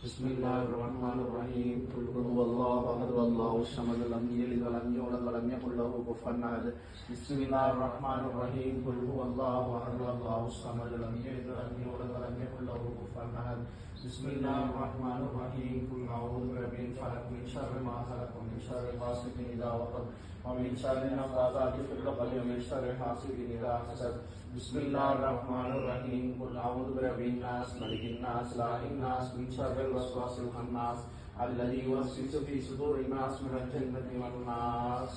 بسم الله الرحمن الرحيم قل هو الله احد الله الصمد لم يلد ولم يولد ولم يكن له كفوا احد بسم الله الرحمن الرحيم قل هو الله احد الله الصمد لم يلد ولم يولد ولم يكن له كفوا احد بسم الله الرحمن الرحيم قل اعوذ برب الفلق من شر ما خلق ومن شر غاسق اذا وقب ومن شر النفاثات في العقد ومن شر حاسد اذا حسد بسم الله الرحمن الرحيم قل اعوذ برب الناس ملك الناس اله الناس من شر الوسواس الخناس الذي يوسوس في صدور الناس من الجنة والناس.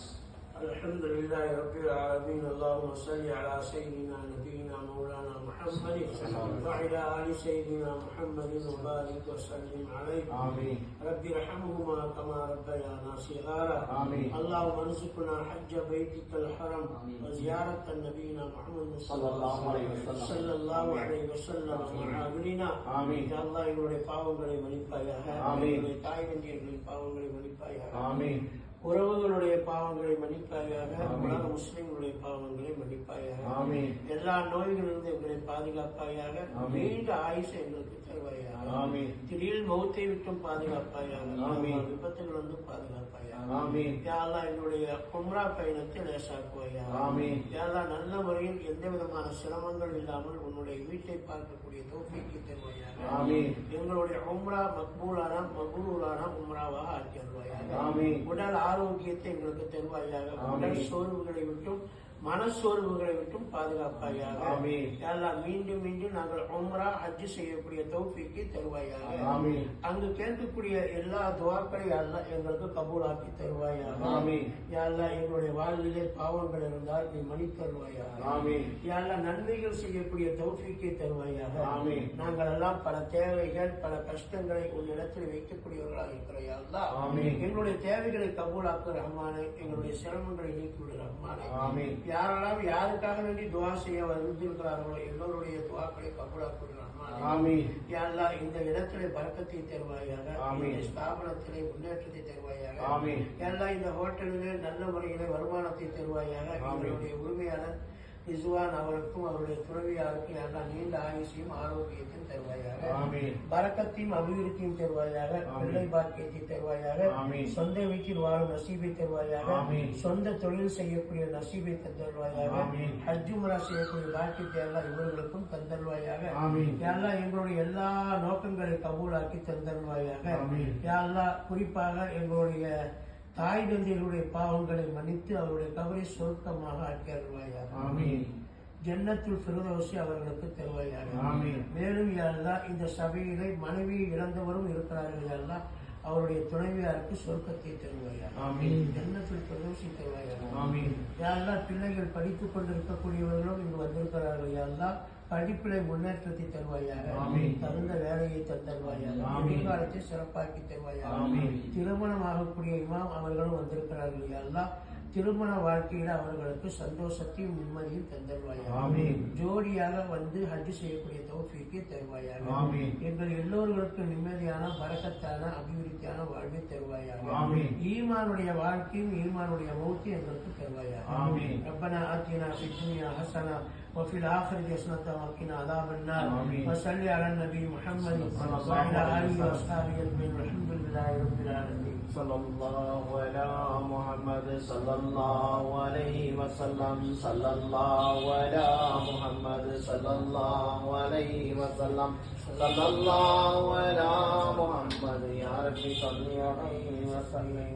الحمد لله رب العالمين. اللهم صل على سيدنا نبينا مولانا محمد وعلى آل سيدنا محمد وبارك وسلم عليه. آمين. رب ارحمهما كما ربيانا صغارا. آمين. اللهم ارزقنا حج بيتك الحرم وزيارة نبينا محمد صلى الله عليه وسلم وعاملنا. آمين. يا الله என்னுடைய பாவங்களை மன்னிப்பாயாக. என்னுடைய தாய் தந்தையர்களின் பாவங்களை மன்னிப்பாயாக. ஆமீன். உறவுகளுடைய பாவங்களை மன்னிப்பாயாக. உலக முஸ்லிம்களுடைய பாவங்களை மன்னிப்பாயாக. எல்லா நோய்களிலிருந்து எங்களை பாதுகாப்பாயாக. நீண்ட ஆயுசை எங்களுக்கு தருவாயாக. திடீர் மௌத்தை விட்டும் பாதுகாப்பாயாக. விபத்துகள் வந்து பாதுகாப்பாயாக. யா அல்லாஹ் என்னுடைய உம்ரா பயணத்தை லேசாக்குவாயாக. யா அல்லாஹ் நல்ல முறையில் எந்த விதமான சிரமங்கள் இல்லாமல் உன்னுடைய வீட்டை பார்க்கக்கூடிய தௌஃபீக்கை தருவாயாக. எங்களுடைய உம்ரா மக்பூலான உம்ராவாக ஆக்கி தருவாயாக. உடல் ஆரோக்கியத்தை எங்களுக்கு தருவாயாக. உடல் சோர்வுகளை விட்டும் மனசோர்வுகளை விட்டும் பாதுகாப்பாயாக. மீண்டும் மீண்டும் நாங்கள் உம்ரா ஹஜ் செய்யக்கூடிய தௌஃபீக்கை தருவாயாக. அங்கு கேட்கக்கூடிய எல்லா துஆக்களையும் அல்லாஹ் எங்களுக்கு கபூலாக்கி தருவாயாக. யா அல்லாஹ் எங்களுடைய வாழ்விலே பாவங்கள் இருந்தால் நீ மன்னித்தருவாயாக. யா அல்லாஹ் நன்மைகள் செய்யக்கூடிய தௌஃபீக்கை தருவாயாக. நாங்கள் எல்லாம் பல தேவைகள் பல கஷ்டங்களை உன்னிடத்தில் வைக்கக்கூடியவர்களாக இருக்கிறோம். யா அல்லாஹ் எங்களுடைய தேவைகளை கபூலாக்கு ரஹ்மானே. எங்களுடைய சிரமங்களை நீக்கிவிடு ரஹ்மானே. யாரெல்லாம் யாருக்காக வேண்டி துவா செய்ய வந்திருக்கிறார்களோ எல்லோருடைய துவாக்களை கபூலாக்குகிறார்கள். இந்த இடத்திலே பரக்கத்தை தருவாயாக. இந்த ஸ்தாபனத்திலே முன்னேற்றத்தை தருவாயாக. எல்லாம் இந்த ஹோட்டலிலே நல்ல முறையிலே வருமானத்தை தருவாயாக. எங்களுடைய உரிமையாளர் ரிஸ்வான் அவருக்கும் அவருடைய துறவியாருக்கும் எல்லாம் நீண்ட ஆயுசையும் ஆரோக்கியத்தையும் தருவாயாக. பரக்கத்தையும் அபிவிருத்தியும் தருவாயாக. பிள்ளை பாக்கியத்தை தருவாயாக. சொந்த வீட்டில் வாழும் நசீபை தருவாயாக. சொந்த தொழில் செய்யக்கூடிய நசீபை தந்தருவாயாக. ஹஜ் உம்ரா செய்யக்கூடிய பாக்கியத்தை எல்லாம் இவர்களுக்கும் தந்தருவாயாக. யாரெல்லாம் எங்களுடைய எல்லா நோக்கங்களை கபூலாக்கி தந்தருவாயாக. யாரெல்லாம் குறிப்பாக எங்களுடைய தாய் தந்தையருடைய பாவங்களை மன்னித்து அவருடைய கபரை சொர்க்கமாக ஆக்கி அருள்வாயாக. ஜன்னத்துல் ஃபிர்தௌஸை அவர்களுக்கு தருவாயாக. மேலும் யா அல்லாஹ் இந்த சபையிலே மனைவி இழந்தவரும் இருக்கிறார்கள். யா அல்லாஹ் அவருடைய துணைவியாருக்கு சொர்க்கத்தை தருவாயாக. ஜன்னத்துல் ஃபிர்தௌஸை தருவாயாக. யா அல்லாஹ் பிள்ளைகள் படித்துக் கொண்டிருக்கக்கூடியவர்களும் இங்கு வந்திருக்கிறார்கள். யா அல்லாஹ் படிப்பிலை முன்னேற்றத்தை தருவாயாக. தகுந்த வேலையை தருவாயாக. எதிர்காலத்தை சிறப்பாக்கி தருவாயாக. திருமணம் ஆகக்கூடிய இமாம் அவர்களும் வந்திருக்கிறார்கள். யா அல்லாஹ் திருமண வாழ்க்கையில அவர்களுக்கு சந்தோஷத்தையும் நிம்மதியும் தந்தருவாயாக. ஜோடியாக வந்து ஹஜ் செய்யக்கூடிய தௌஃபீக்கை தருவாயாக. எங்கள் எல்லோர்களுக்கும் நிம்மதியான பரக்கத்தான அபிவிருத்தியான வாழ்வை தருவாயாக. ஈமானுடைய வாழ்க்கையும் ஈமானுடைய மௌத்தையும் எங்களுக்கு தருவாயாக. ரப்பனா ஆத்தினா ஃபித் துன்யா ஹஸனா وفي الآخرة حسنة وقنا عذاب النار. وصل على النبي محمد وعلى آله وأصحابه أجمعين. والحمد لله رب العالمين. صلى الله على محمد صلى الله عليه وسلم. صلى الله على محمد صلى الله عليه وسلم. صلى الله على محمد يا رب صل عليه وسلم.